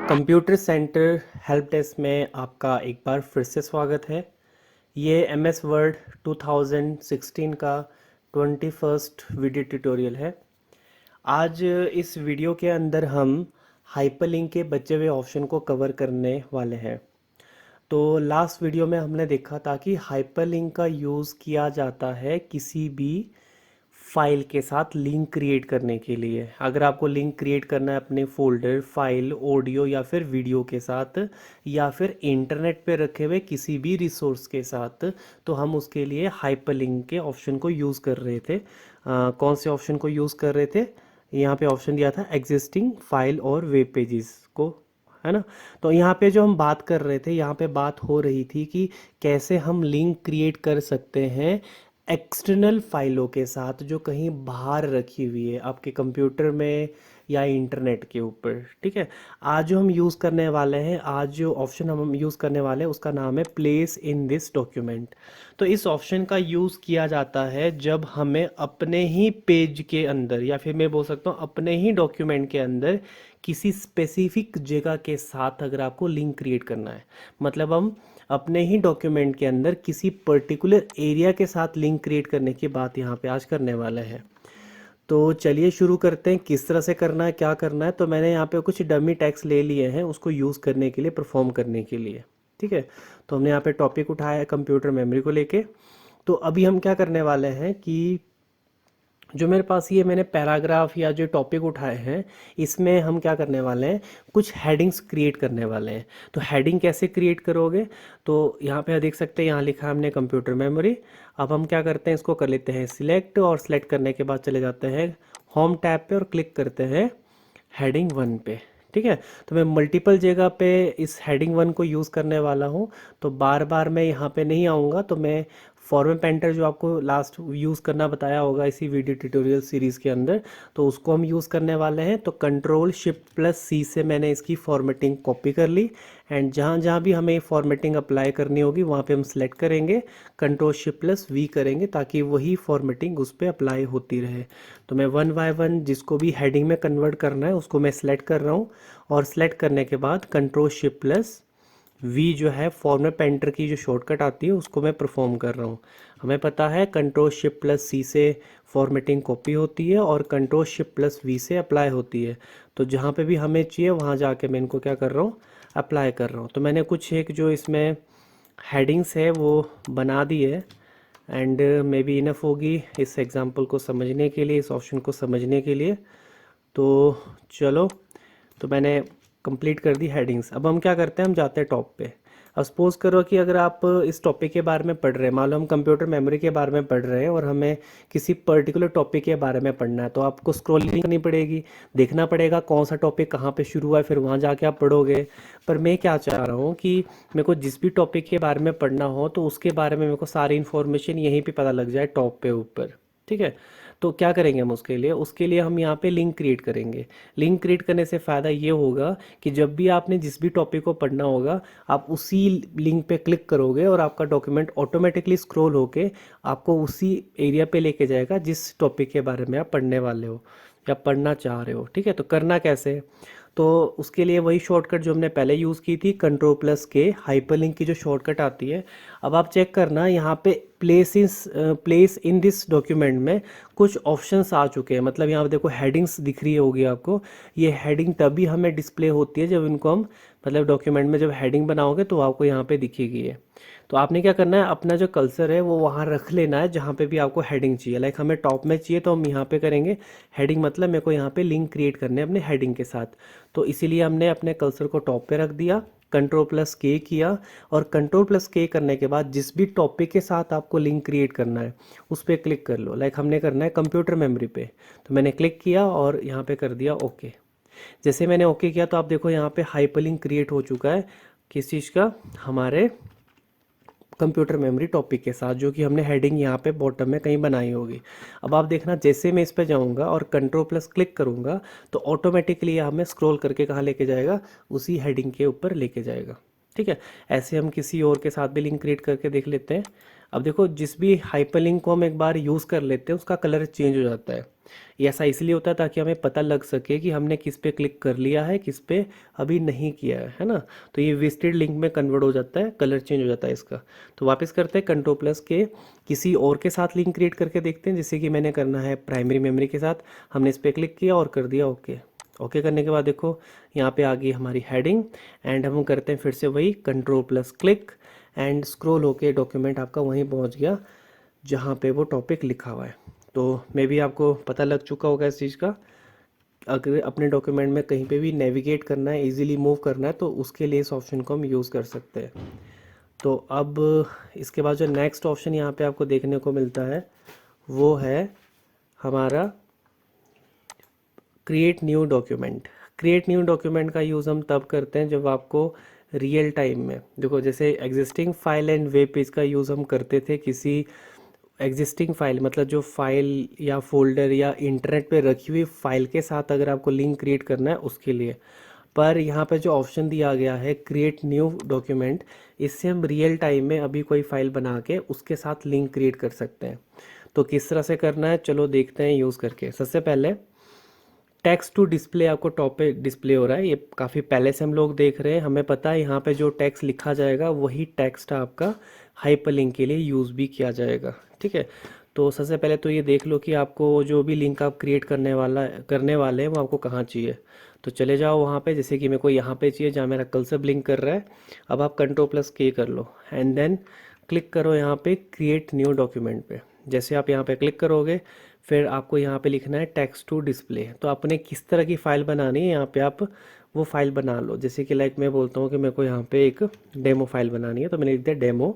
Computer centre help desk में आपका एक बार फिर से स्वागत है। ये MS वर्ड 2016 का 21st वीडियो ट्यूटोरियल है। आज इस वीडियो के अंदर हम हाइपरलिंक के बचे हुए ऑप्शन को कवर करने वाले हैं। तो लास्ट वीडियो में हमने देखा था कि हाइपरलिंक का यूज़ किया जाता है किसी भी फाइल के साथ लिंक क्रिएट करने के लिए। अगर आपको लिंक क्रिएट करना है अपने फोल्डर, फाइल, ऑडियो या फिर वीडियो के साथ, या फिर इंटरनेट पे रखे हुए किसी भी रिसोर्स के साथ, तो हम उसके लिए हाइपरलिंक के ऑप्शन को यूज़ कर रहे थे। कौन से ऑप्शन को यूज़ कर रहे थे? यहाँ पे ऑप्शन दिया था एग्जिस्टिंग फाइल और वेब पेजेस को, है ना। तो यहाँ पे जो हम बात कर रहे थे, यहाँ पे बात हो रही थी कि कैसे हम लिंक क्रिएट कर सकते हैं एक्सटर्नल फाइलों के साथ जो कहीं बाहर रखी हुई है आपके कंप्यूटर में या इंटरनेट के ऊपर। ठीक है, आज जो हम यूज़ करने वाले हैं, आज जो ऑप्शन हम यूज़ करने वाले हैं उसका नाम है प्लेस इन दिस डॉक्यूमेंट। तो इस ऑप्शन का यूज़ किया जाता है जब हमें अपने ही पेज के अंदर, या फिर मैं बोल सकता हूँ अपने ही डॉक्यूमेंट के अंदर, किसी स्पेसिफिक जगह के साथ अगर आपको लिंक क्रिएट करना है। मतलब हम अपने ही डॉक्यूमेंट के अंदर किसी पर्टिकुलर एरिया के साथ लिंक क्रिएट करने की बात यहाँ पे आज करने वाला है। तो चलिए शुरू करते हैं, किस तरह से करना है, क्या करना है। तो मैंने यहाँ पे कुछ डमी टैग्स ले लिए हैं उसको यूज़ करने के लिए, परफॉर्म करने के लिए। ठीक है, तो हमने यहाँ पे टॉपिक उठाया है कंप्यूटर मेमोरी को लेके। तो अभी हम क्या करने वाले हैं कि जो मेरे पास ये मैंने पैराग्राफ या जो टॉपिक उठाए हैं, इसमें हम क्या करने वाले हैं, कुछ हेडिंग्स क्रिएट करने वाले हैं। तो हेडिंग कैसे क्रिएट करोगे? तो यहाँ पे देख सकते हैं, यहाँ लिखा है हमने कंप्यूटर मेमोरी। अब हम क्या करते हैं, इसको कर लेते हैं सिलेक्ट, और सिलेक्ट करने के बाद चले जाते हैं होम टैब पे और क्लिक करते हैं हेडिंग 1 पे। ठीक है, तो मैं मल्टीपल जगह पे इस हेडिंग 1 को यूज़ करने वाला हूँ। तो बार बार मैं यहाँ पे नहीं आऊँगा। तो मैं फॉर्मेट पेंटर जो आपको लास्ट यूज़ करना बताया होगा इसी वीडियो ट्यूटोरियल सीरीज़ के अंदर, तो उसको हम यूज़ करने वाले हैं। तो Ctrl+Shift+C से मैंने इसकी फॉर्मेटिंग कॉपी कर ली, एंड जहाँ जहाँ भी हमें फॉर्मेटिंग अप्लाई करनी होगी वहाँ पे हम सेलेक्ट करेंगे, Ctrl+Shift+V करेंगे ताकि वही फॉर्मेटिंग उस पर अप्लाई होती रहे। तो मैं वन बाय वन जिसको भी हेडिंग में कन्वर्ट करना है उसको मैं सेलेक्ट कर रहा हूँ, और सेलेक्ट करने के बाद Ctrl+Shift+V जो है फॉर्मेट पेंटर की जो शॉर्टकट आती है उसको मैं परफॉर्म कर रहा हूँ। हमें पता है Ctrl+Shift+C से फॉर्मेटिंग कॉपी होती है और Ctrl+Shift+V से अप्लाई होती है। तो जहाँ पे भी हमें चाहिए वहाँ जाके मैं इनको क्या कर रहा हूँ, अप्लाई कर रहा हूँ। तो मैंने कुछ एक जो इसमें हेडिंग्स है वो बना दी है, एंड मे बी इनफ होगी इस एग्ज़ाम्पल को समझने के लिए, इस ऑप्शन को समझने के लिए। तो चलो, तो मैंने कंप्लीट कर दी हेडिंग्स। अब हम क्या करते हैं, हम जाते हैं टॉप पे। अब सपोज करो कि अगर आप इस टॉपिक के बारे में पढ़ रहे हैं, मान लो हम कंप्यूटर मेमोरी के बारे में पढ़ रहे हैं और हमें किसी पर्टिकुलर टॉपिक के बारे में पढ़ना है, तो आपको स्क्रॉलिंग करनी पड़ेगी, देखना पड़ेगा कौन सा टॉपिक कहाँ पे शुरू हुआ है, फिर वहाँ जाके आप पढ़ोगे। पर मैं क्या चाह रहा हूँ कि मेरे को जिस भी टॉपिक के बारे में पढ़ना हो तो उसके बारे में मेरे को सारी इन्फॉर्मेशन यहीं पर पता लग जाए टॉप पे ऊपर। ठीक है, तो क्या करेंगे हम उसके लिए हम यहाँ पे लिंक क्रिएट करेंगे। लिंक क्रिएट करने से फ़ायदा ये होगा कि जब भी आपने जिस भी टॉपिक को पढ़ना होगा आप उसी लिंक पे क्लिक करोगे और आपका डॉक्यूमेंट ऑटोमेटिकली स्क्रॉल होके आपको उसी एरिया पे लेके जाएगा जिस टॉपिक के बारे में आप पढ़ने वाले हो या पढ़ना चाह रहे हो। ठीक है, तो करना कैसे है? तो उसके लिए वही शॉर्टकट जो हमने पहले यूज़ की थी, Ctrl+K, हाइपरलिंक की जो शॉर्टकट आती है। अब आप चेक करना यहाँ पे प्लेस इन दिस डॉक्यूमेंट में कुछ ऑप्शंस आ चुके हैं। मतलब यहाँ पे देखो हेडिंग्स दिख रही होगी आपको। ये हेडिंग तभी हमें डिस्प्ले होती है जब इनको हम, मतलब डॉक्यूमेंट में जब हेडिंग बनाओगे तो आपको यहाँ पे दिखेगी ये। तो आपने क्या करना है, अपना जो कर्सर है वो वहाँ रख लेना है जहाँ पे भी आपको हेडिंग चाहिए। लाइक हमें टॉप में चाहिए तो हम यहाँ पे करेंगे हेडिंग, मतलब मेरे को यहाँ पे लिंक क्रिएट करने हैं अपने हेडिंग के साथ। तो इसीलिए हमने अपने कर्सर को टॉप पे रख दिया, Ctrl+K किया, और Ctrl+K करने के बाद जिस भी टॉपिक के साथ आपको लिंक क्रिएट करना है उस पर क्लिक कर लो। लाइक हमने करना है कंप्यूटर मेमोरी पे, तो मैंने क्लिक किया और यहाँ पे कर दिया ओके। जैसे मैंने ओके किया तो आप देखो यहाँ पे हाइपरलिंक क्रिएट हो चुका है, किस चीज़ का, हमारे कंप्यूटर मेमोरी टॉपिक के साथ, जो कि हमने हेडिंग यहाँ पे बॉटम में कहीं बनाई होगी। अब आप देखना, जैसे मैं इस पे जाऊँगा और Ctrl+ क्लिक करूँगा तो ऑटोमेटिकली ये हमें स्क्रॉल करके कहाँ लेके जाएगा, उसी हेडिंग के ऊपर लेके जाएगा। ठीक है, ऐसे हम किसी और के साथ भी लिंक क्रिएट करके देख लेते हैं। अब देखो, जिस भी हाइपरलिंक को हम एक बार यूज़ कर लेते हैं उसका कलर चेंज हो जाता है। ये ऐसा इसलिए होता है ताकि हमें पता लग सके कि हमने किस पे क्लिक कर लिया है, किस पे अभी नहीं किया है ना। तो ये विजिटेड लिंक में कन्वर्ट हो जाता है, कलर चेंज हो जाता है इसका। तो वापस करते हैं कंट्रोल प्लस के, किसी और के साथ लिंक क्रिएट करके देखते हैं, जैसे कि मैंने करना है प्राइमरी मेमोरी के साथ। हमने इस पर क्लिक किया और कर दिया ओके। ओके करने के बाद देखो यहाँ पे आ गई हमारी हेडिंग, एंड हम करते हैं फिर से वही control plus click, and scroll होके डॉक्यूमेंट आपका वहीं पहुँच गया जहाँ पे वो टॉपिक लिखा हुआ है। तो मे भी आपको पता लग चुका होगा इस चीज़ का। अगर अपने डॉक्यूमेंट में कहीं पे भी नेविगेट करना है, इजीली मूव करना है, तो उसके लिए इस ऑप्शन को हम यूज़ कर सकते हैं। तो अब इसके बाद जो नेक्स्ट ऑप्शन यहाँ पे आपको देखने को मिलता है वो है हमारा create new document. Create new document का यूज़ हम तब करते हैं जब आपको रियल टाइम में, देखो जैसे existing file and web page का यूज़ हम करते थे किसी एग्जिस्टिंग फाइल, मतलब जो फाइल या फोल्डर या इंटरनेट पे रखी हुई फाइल के साथ अगर आपको लिंक क्रिएट करना है उसके लिए। पर यहाँ पे जो ऑप्शन दिया गया है क्रिएट न्यू डॉक्यूमेंट, इससे हम रियल टाइम में अभी कोई फाइल बना के उसके साथ लिंक क्रिएट कर सकते हैं। तो किस तरह से करना है चलो देखते हैं यूज़ करके। सबसे पहले टेक्स्ट टू डिस्प्ले आपको टॉप पे डिस्प्ले हो रहा है, ये काफ़ी पहले से हम लोग देख रहे हैं, हमें पता है यहाँ पे जो टेक्स्ट लिखा जाएगा वही टेक्स्ट आपका हाइपरलिंक के लिए यूज़ भी किया जाएगा। ठीक है, तो सबसे पहले तो ये देख लो कि आपको जो भी लिंक आप क्रिएट करने वाले हैं वो आपको कहाँ चाहिए। तो चले जाओ वहाँ पे, जैसे कि मेरे को यहाँ पे चाहिए जहाँ मेरा कर्सर ब्लिंक कर रहा है। अब आप कंट्रोल प्लस के कर लो एंड देन क्लिक करो यहाँ पे क्रिएट न्यू डॉक्यूमेंट पे। जैसे आप यहाँ पे क्लिक करोगे फिर आपको यहाँ पे लिखना है टेक्स्ट टू डिस्प्ले। तो आपने किस तरह की फ़ाइल बनानी है यहाँ पे आप वो फाइल बना लो। जैसे कि लाइक मैं बोलता हूँ कि मेरे को यहाँ पे एक डेमो फाइल बनानी है, तो मैंने लिख दिया डेमो।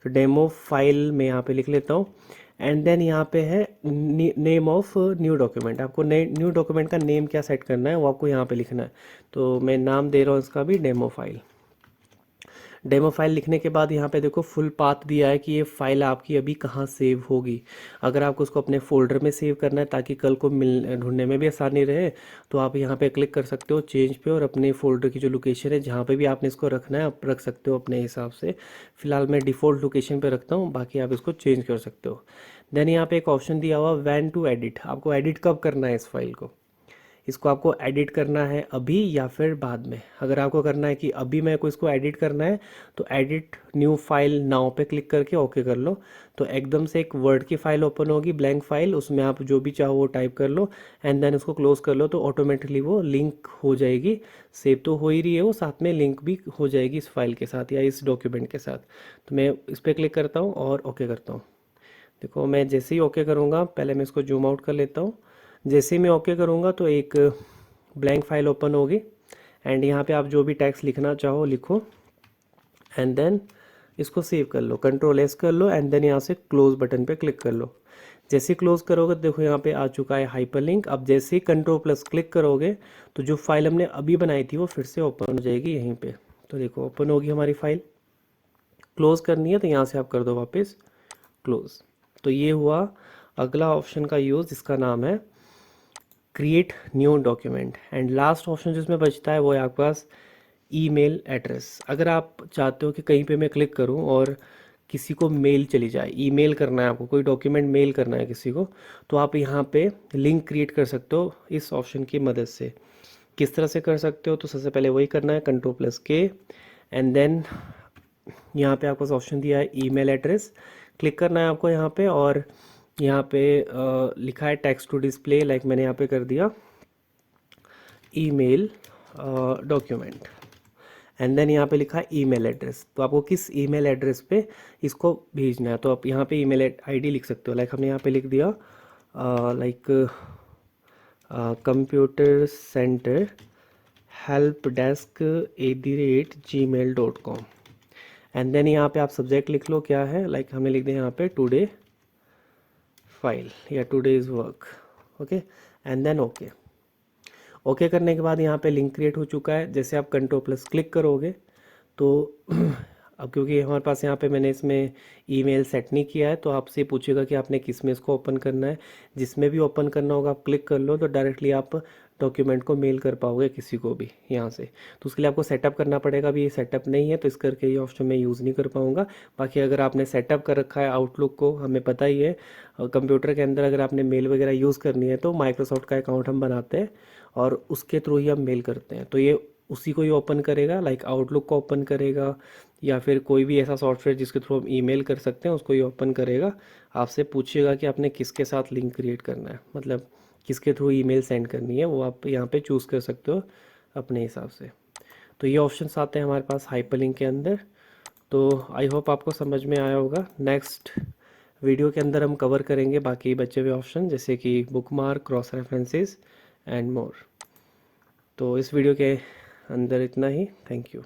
तो डेमो फाइल में यहाँ पे लिख लेता हूँ, एंड देन यहाँ पे है नेम ऑफ न्यू डॉक्यूमेंट। आपको न्यू डॉक्यूमेंट का नेम क्या सेट करना है वो आपको यहाँ पे लिखना है। तो मैं नाम दे रहा हूँ इसका भी डेमो फाइल। डेमो फाइल लिखने के बाद यहाँ पे देखो फुल पाथ दिया है कि ये फाइल आपकी अभी कहाँ सेव होगी। अगर आपको उसको अपने फोल्डर में सेव करना है ताकि कल को मिल ढूंढने में भी आसानी रहे, तो आप यहाँ पे क्लिक कर सकते हो चेंज पे, और अपने फोल्डर की जो लोकेशन है जहाँ पे भी आपने इसको रखना है आप रख सकते हो अपने हिसाब से। फिलहाल मैं डिफ़ॉल्ट लोकेशन पे रखता हूँ, बाकी आप इसको चेंज कर सकते हो। देन यहाँ पे एक ऑप्शन दिया हुआ व्हेन टू एडिट, आपको एडिट कब करना है इस फाइल को। इसको आपको एडिट करना है अभी या फिर बाद में। अगर आपको करना है कि अभी मेरे को इसको एडिट करना है तो एडिट न्यू फाइल नाउ पे क्लिक करके ओके कर लो। तो एकदम से एक वर्ड की फाइल ओपन होगी, ब्लैंक फाइल, उसमें आप जो भी चाहो वो टाइप कर लो एंड देन उसको क्लोज कर लो। तो ऑटोमेटिकली वो लिंक हो जाएगी, सेव तो हो ही रही है वो, साथ में लिंक भी हो जाएगी इस फाइल के साथ या इस डॉक्यूमेंट के साथ। तो मैं इस पर क्लिक करता हूँ और ओके करता हूँ। देखो मैं जैसे ही ओके करूँगा, पहले मैं इसको जूम आउट कर लेता हूँ। जैसे ही मैं ओके करूँगा तो एक ब्लैंक फाइल ओपन होगी, एंड यहाँ पे आप जो भी टेक्स्ट लिखना चाहो लिखो एंड देन इसको सेव कर लो, कंट्रोल एस कर लो एंड देन यहाँ से क्लोज बटन पे क्लिक कर लो। जैसे ही क्लोज करोगे देखो यहाँ पे आ चुका है हाइपरलिंक। अब जैसे ही कंट्रोल प्लस क्लिक करोगे तो जो फाइल हमने अभी बनाई थी वो फिर से ओपन हो जाएगी यहीं पे। तो देखो ओपन होगी हमारी फाइल। क्लोज करनी है तो यहाँ से आप कर दो वापस क्लोज। तो ये हुआ अगला ऑप्शन का यूज़, जिसका नाम है create new document. And last option जिसमें बचता है वो है आपके पास ईमेल एड्रेस। अगर आप चाहते हो कि कहीं पे मैं क्लिक करूं और किसी को मेल चली जाए, ईमेल करना है आपको, कोई डॉक्यूमेंट मेल करना है किसी को, तो आप यहाँ पे लिंक क्रिएट कर सकते हो इस ऑप्शन की मदद से। किस तरह से कर सकते हो, तो सबसे पहले वही करना है कंट्रोल प्लस के एंड देन यहाँ पे आपको ऑप्शन दिया है ईमेल एड्रेस, क्लिक करना है आपको यहाँ पे, और यहाँ पे लिखा है टेक्स्ट टू डिस्प्ले, लाइक मैंने यहाँ पे कर दिया ईमेल डॉक्यूमेंट एंड देन यहाँ पे लिखा है ईमेल एड्रेस। तो आपको किस ईमेल एड्रेस पे इसको भेजना है, तो आप यहाँ पे ईमेल आईडी लिख सकते हो। लाइक हमने यहाँ पे लिख दिया like computer centre help desk @gmail.com and then यहाँ पे आप सब्जेक्ट लिख लो क्या है, लाइक हमने लिख दिया यहाँ पे टुडे फाइल या today's work. Okay and then okay. Okay करने के बाद यहाँ पे लिंक क्रिएट हो चुका है। जैसे आप कंट्रोल प्लस क्लिक करोगे तो अब क्योंकि हमारे पास यहाँ पे मैंने इसमें ईमेल सेट नहीं किया है, तो आपसे पूछेगा कि आपने किस में इसको ओपन करना है। जिसमें भी ओपन करना होगा आप क्लिक कर लो, तो डायरेक्टली आप डॉक्यूमेंट को मेल कर पाओगे किसी को भी यहाँ से। तो उसके लिए आपको सेटअप करना पड़ेगा। अभी ये सेटअप नहीं है, तो इस करके ये ऑप्शन मैं यूज़ नहीं कर पाऊँगा। बाकी अगर आपने सेटअप कर रखा है आउटलुक को, हमें पता ही है कंप्यूटर के अंदर अगर आपने मेल वगैरह यूज़ करनी है तो माइक्रोसॉफ्ट का अकाउंट हम बनाते हैं और उसके थ्रू ही हम मेल करते हैं। तो ये उसी को ही ओपन करेगा, लाइक आउटलुक को ओपन करेगा, या फिर कोई भी ऐसा सॉफ्टवेयर जिसके थ्रू हम ईमेल कर सकते हैं उसको ही ओपन करेगा। आपसे पूछेगा कि आपने किसके साथ लिंक क्रिएट करना है, मतलब किसके थ्रू ईमेल सेंड करनी है, वो आप यहाँ पे चूज़ कर सकते हो अपने हिसाब से। तो ये ऑप्शंस आते हैं हमारे पास हाइपरलिंक के अंदर। तो आई होप आपको समझ में आया होगा। नेक्स्ट वीडियो के अंदर हम कवर करेंगे बाकी बचे हुए ऑप्शन, जैसे कि bookmark, cross references and more. तो इस वीडियो के अंदर इतना ही। Thank you.